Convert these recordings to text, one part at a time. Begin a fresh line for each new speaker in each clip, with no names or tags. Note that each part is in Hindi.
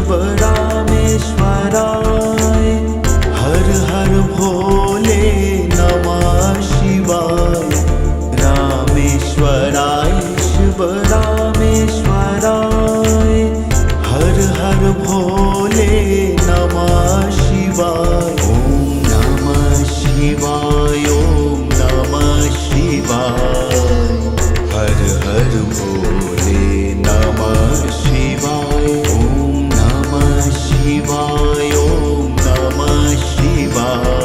शिव रामेश्वराय। हर हर भोले नमः शिवाय। रामेश्वराय शिव रामेश्वराय। हर हर भोले नमः शिवाय। ओम नमः शिवाय। ओम नमः शिवाय। हर हर भोले नमः शिवाय। ओम नमः शिवाय। ओम नमः शिवाय।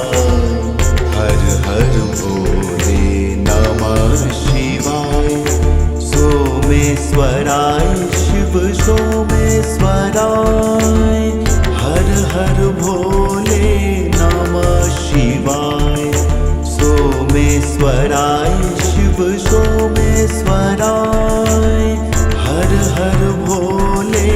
हर हर भोले नमः शिवाय। सोमेश्वराय शिव सोमेश्वराय। हर हर भोले नमः शिवाय। सोमेश्वराय शिव सोमेश्वराय। हर हर भोले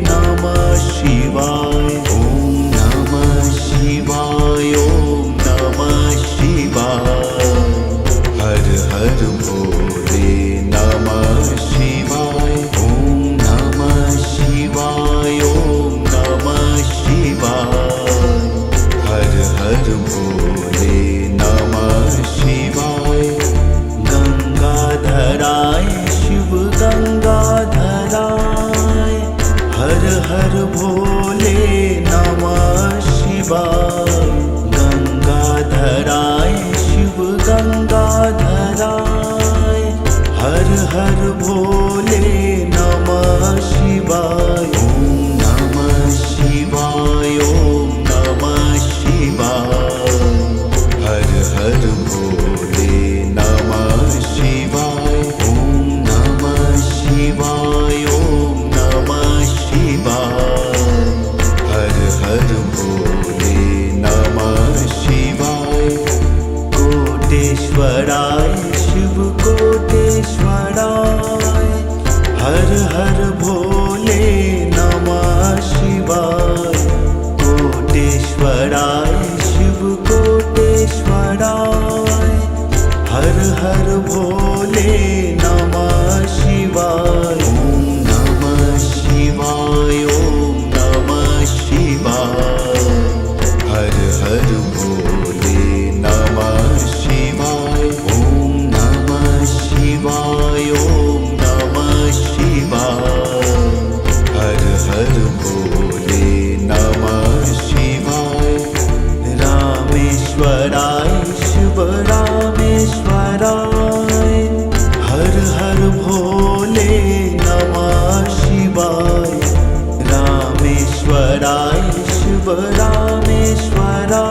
नमः शिवाय। ओम नमः शिवाय। ओम नमः शिवाय। हर हर भोले नमः शिवाय। ओम नमः शिवाय। ओम नमः शिवाय। हर हर भोले नमः शिवाय। गंगाधराय शिव गंगाधराय। हर हर भोले नमः शिवाय। गंगाधराय शिव गंगाधराय। हर हर भोले नमः शिवाय। ओम नमः शिवाय। ओम नमः शिवाय। हर हर भोले नमः शिवाय। ओम नमः शिवाय। ओम नमः शिवाय। हर हर भोले नमः शिवाय। कोटेश्वराय शिव कोटेश्वराय। हर हर भोले नमः शिवाय। कोटेश्वराय शिव कोटेश्वराय। हर हर भोले नमः शिवाय। ओम नमः शिवाय। ओम नमः शिवाय। हर हर भोले नमः शिवाय। ओम नमः शिवाय। ओम नमः शिवाय। हर हर भोले नमः शिवाय। रामेश्वराय शिव रामेश्वराय। हर हर भोले नमः शिवाय। रामेश्वराय शिव रामेश्वराय।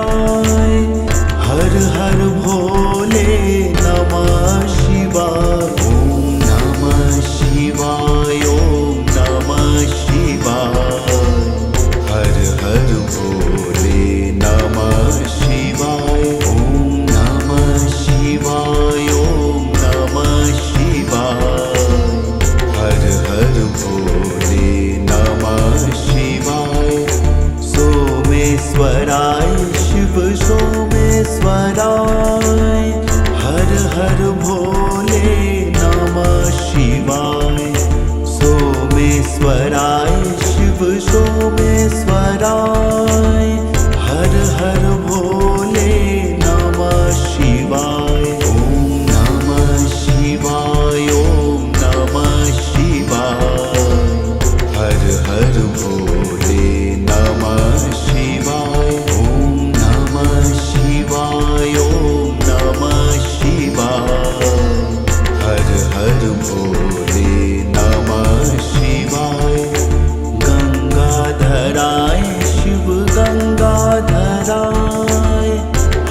हर हर भोले नमः शिवाय। ओम नमः शिवाय। ओम नमः शिवाय। हर हर भोले नमः शिवाय। ओम नमः शिवाय। ओम नमः शिवाय। हर हर भोले नमः शिवाय। सोमेश्वराय शिव सोमेश्वराय। हर हर भोले नमः शिवाय। सोमेश्वराय शिव सोमेश्वराय। हर हर भोले नमः शिवाय। ओम नमः शिवाय। ओम नमः शिवाय। हर हर भोले नमः शिवाय। ओम नमः शिवाय। ओम नमः शिवाय। हर हर भोले नमः शिवाय। गंगाधराय शिव गंगाधराय।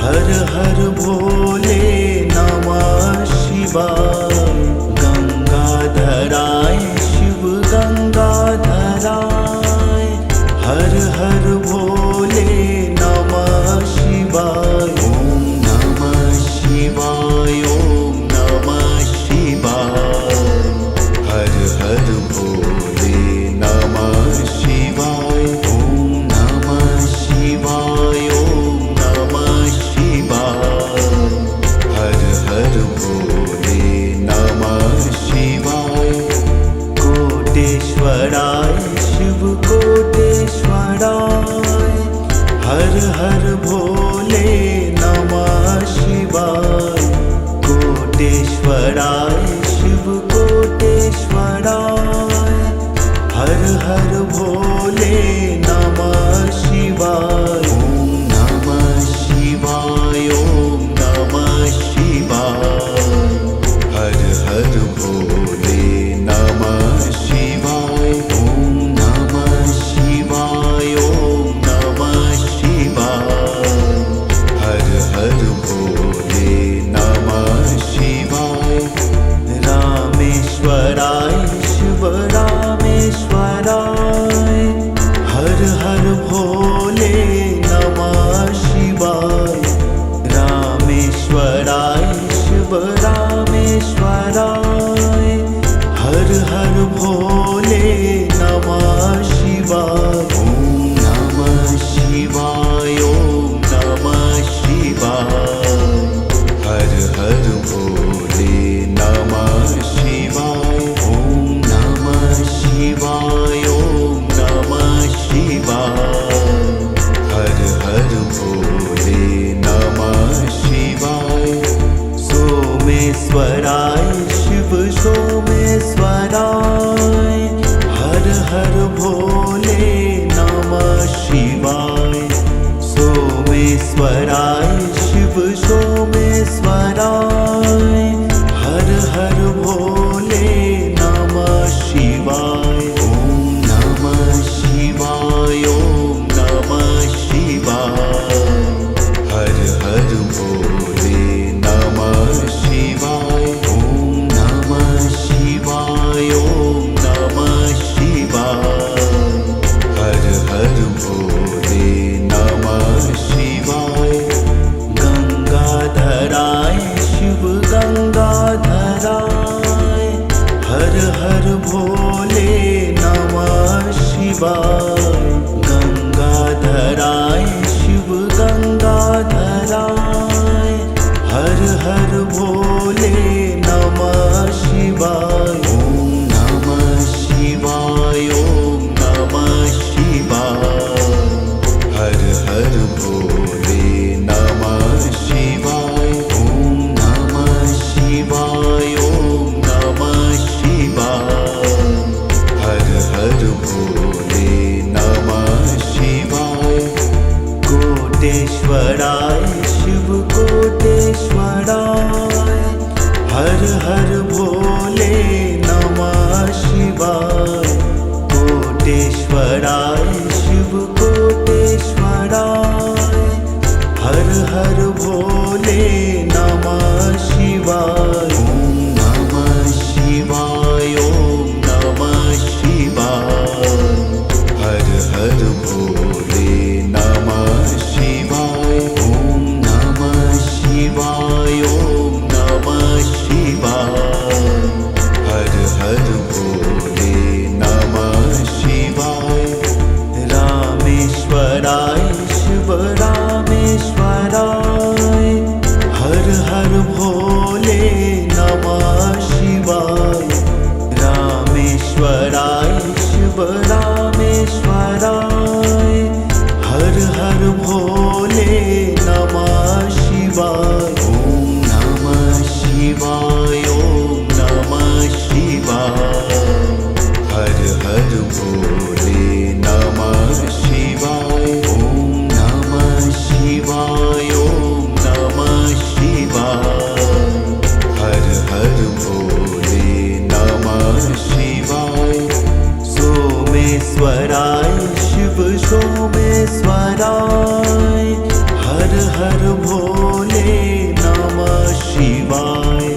हर हर भोले नमः शिवाय। गंगाधराय शिव गंगाधराय। हर हर भोले नमः शिवाय। ओम नमः शिवाय। ओम नमः शिवाय। हर हर भोले नमः शिवाय। ओम नमः शिवाय। ओम नमः शिवाय। हर हर भोले नमः शिवाय। कोटेश्वराय शिव कोटेश्वराय। हर भोले नमः शिवाय। गंगाधराय शिव गंगाधराय, हर हर भोले नमः शिवाय। गंगाधराय शिव गंगाधराय, हर हर भोले नमः शिवाय। ओम नमः शिवाय, ओम नमः शिवाय। हर हर भोले नमः शिवाय। ओम नमः शिवाय, ओम नमः शिवाय। हर हर भोले नमः शिवाय। कोटेश्वराय शिव कोटेश्वराय, हर हर भोले नमः शिवाय। कोटेश्वराय शिव कोटेश्वराय, हर हर भोले नमः शिवाय। ओम नमः शिवाय, ओम नमः शिवाय। हर हर भोले नमः शिवाय। ओम नमः शिवाय, ओम नमः शिवाय। हर हर भोले नमः शिवाय। रामेश्वराय शिव रामेश्वराय, हर हर भोले नमः शिवाय। रामेश्वराय शिव रामेश्वराय, हर हर भोले नमः शिवाय। ओम नमः शिवाय, ओम नमः शिवाय। हर हर भोले नमः शिवाय। ओम नमः शिवाय, ओम नमः शिवाय। हर हर भोले नमः शिवाय। सोमेश्वराय शिव सोमेश्वराय, हर हर भोले नमः शिवाय।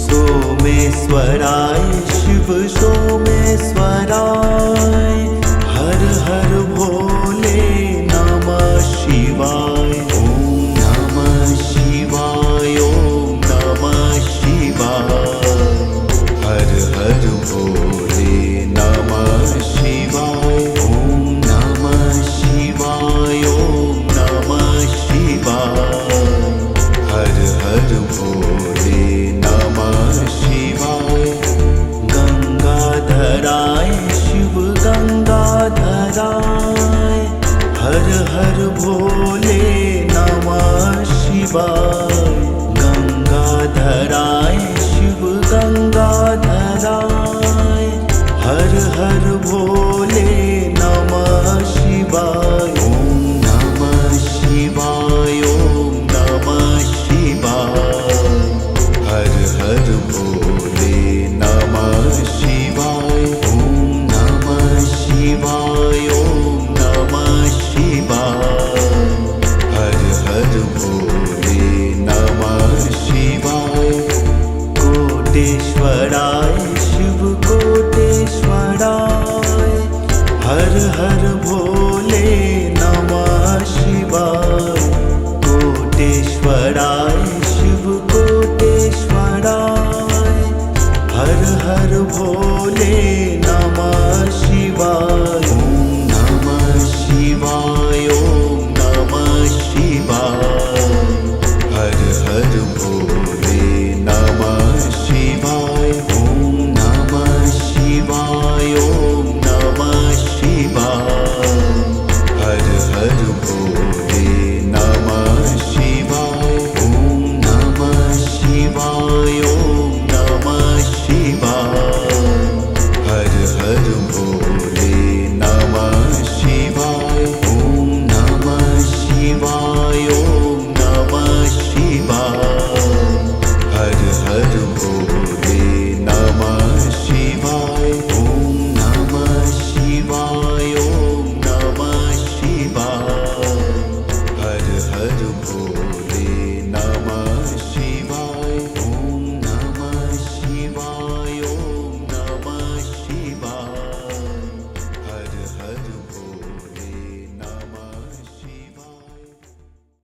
सोमेश्वराय शिव सोमेश्वराय, हर हर भोले नमः शिवाय। ओम नमः शिवाय, ओम नमः शिवाय। हर हर भोले नमः शिवाय। ओम नमः शिवाय, ओम नमः शिवाय। हर हर भोले नमः शिवाय। गंगाधराय शिव गंगाधराय, हर हर भोले नमः शिवाय। गंगाधराय शिव गंगाधराय, हर हर भोले नमः शिवाय। ओम नमः शिवाय, ओम नमः शिवाय। हर हर भोले नमः शिवाय। ओम नमः शिवाय, ओम नमः शिवाय। हर हर भोले नमः शिवाय। कोटेश्वराय शिव कोटेश्वराय, हर हर भोले नमः शिवाय। कोटेश्वराय शिव कोटेश्वराय, हर हर भोले नमः शिवाय। ओम नमः शिवाय,